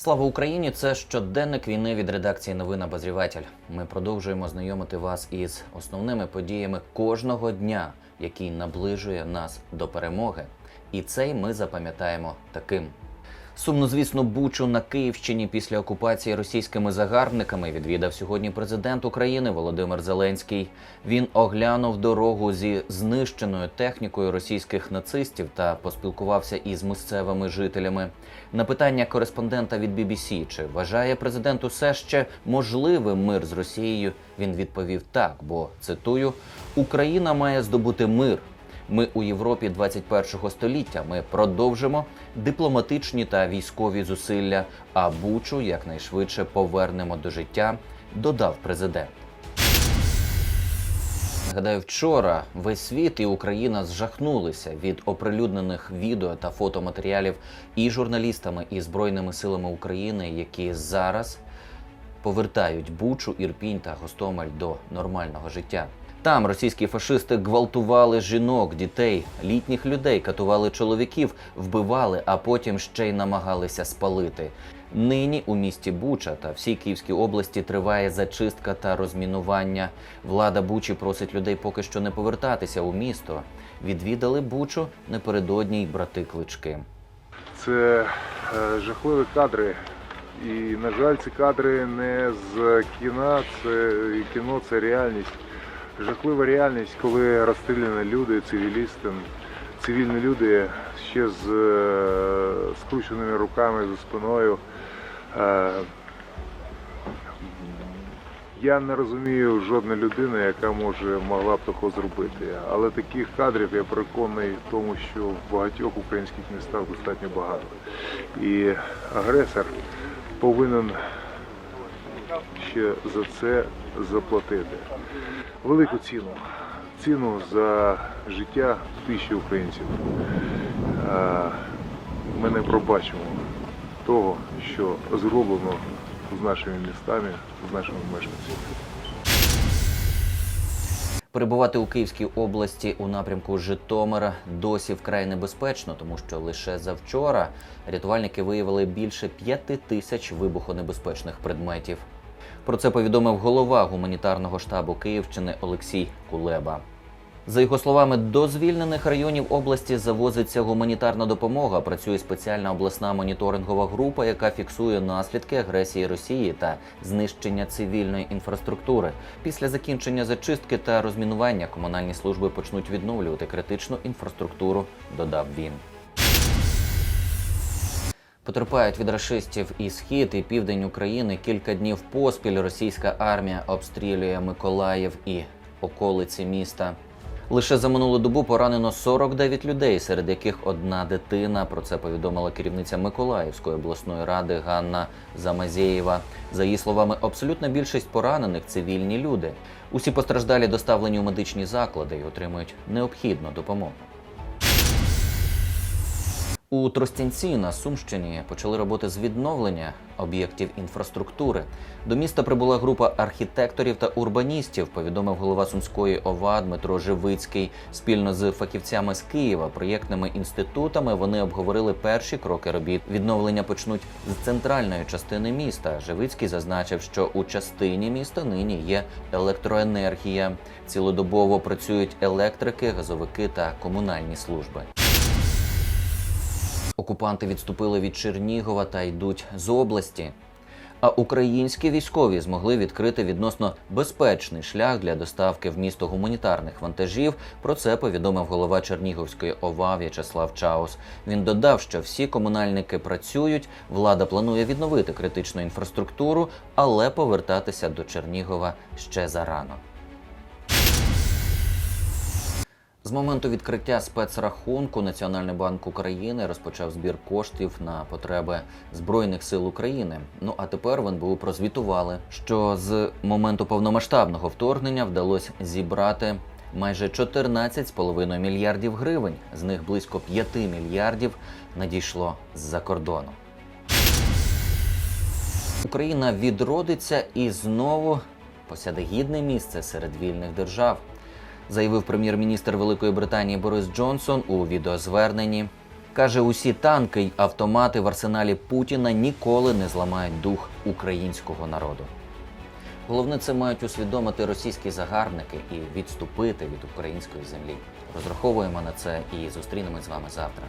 Слава Україні! Це щоденник війни від редакції новин «Обозріватель». Ми продовжуємо знайомити вас із основними подіями кожного дня, який наближує нас до перемоги. І цей ми запам'ятаємо таким. Сумнозвісну Бучу на Київщині після окупації російськими загарбниками відвідав сьогодні президент України Володимир Зеленський. Він оглянув дорогу зі знищеною технікою російських нацистів та поспілкувався із місцевими жителями. На питання кореспондента від BBC, чи вважає президент усе ще можливим мир з Росією, він відповів так, бо, цитую, «Україна має здобути мир. Ми у Європі 21-го століття. Ми продовжимо дипломатичні та військові зусилля, а Бучу якнайшвидше повернемо до життя», додав президент. Нагадаю, вчора весь світ і Україна зжахнулися від оприлюднених відео та фотоматеріалів і журналістами, і Збройними силами України, які зараз повертають Бучу, Ірпінь та Гостомель до нормального життя. Там російські фашисти гвалтували жінок, дітей, літніх людей, катували чоловіків, вбивали, а потім ще й намагалися спалити. Нині у місті Буча та всій Київській області триває зачистка та розмінування. Влада Бучі просить людей поки що не повертатися у місто. Відвідали Бучу напередодні й брати Клички. Це жахливі кадри. І, на жаль, ці кадри не з кіно, це реальність. Жахлива реальність, коли розстріляні люди, цивільні люди ще з скрученими руками за спиною. Я не розумію жодної людини, яка могла б такого зробити. Але таких кадрів, я переконаний в тому, що в багатьох українських містах достатньо багато. І агресор повинен ще за це заплатити велику ціну за життя тисячі українців. Ми не пробачимо того, що зроблено з нашими містами, з нашими мешканцями. Перебувати у Київській області у напрямку Житомира досі вкрай небезпечно, тому що лише завчора рятувальники виявили більше 5000 вибухонебезпечних предметів. Про це повідомив голова гуманітарного штабу Київщини Олексій Кулеба. За його словами, до звільнених районів області завозиться гуманітарна допомога. Працює спеціальна обласна моніторингова група, яка фіксує наслідки агресії Росії та знищення цивільної інфраструктури. Після закінчення зачистки та розмінування комунальні служби почнуть відновлювати критичну інфраструктуру, додав він. Потерпають від рашистів і схід, і південь України. Кілька днів поспіль російська армія обстрілює Миколаїв і околиці міста. Лише за минулу добу поранено 49 людей, серед яких одна дитина. Про це повідомила керівниця Миколаївської обласної ради Ганна Замазєєва. За її словами, абсолютна більшість поранених – цивільні люди. Усі постраждалі доставлені у медичні заклади і отримують необхідну допомогу. У Тростянці на Сумщині почали роботи з відновлення об'єктів інфраструктури. До міста прибула група архітекторів та урбаністів, повідомив голова Сумської ОВА Дмитро Живицький. Спільно з фахівцями з Києва, проєктними інститутами вони обговорили перші кроки робіт. Відновлення почнуть з центральної частини міста. Живицький зазначив, що у частині міста нині є електроенергія. Цілодобово працюють електрики, газовики та комунальні служби. Окупанти відступили від Чернігова та йдуть з області. А українські військові змогли відкрити відносно безпечний шлях для доставки в місто гуманітарних вантажів. Про це повідомив голова Чернігівської ОВА В'ячеслав Чаус. Він додав, що всі комунальники працюють, влада планує відновити критичну інфраструктуру, але повертатися до Чернігова ще зарано. З моменту відкриття спецрахунку Національний банк України розпочав збір коштів на потреби Збройних сил України. А тепер в НБУ прозвітували, що з моменту повномасштабного вторгнення вдалося зібрати майже 14,5 мільярдів гривень. З них близько 5 мільярдів надійшло з-за кордону. Україна відродиться і знову посяде гідне місце серед вільних держав, заявив прем'єр-міністр Великої Британії Борис Джонсон у відеозверненні. Каже, усі танки й автомати в арсеналі Путіна ніколи не зламають дух українського народу. Головне, це мають усвідомити російські загарбники і відступити від української землі. Розраховуємо на це і зустрінемось з вами завтра.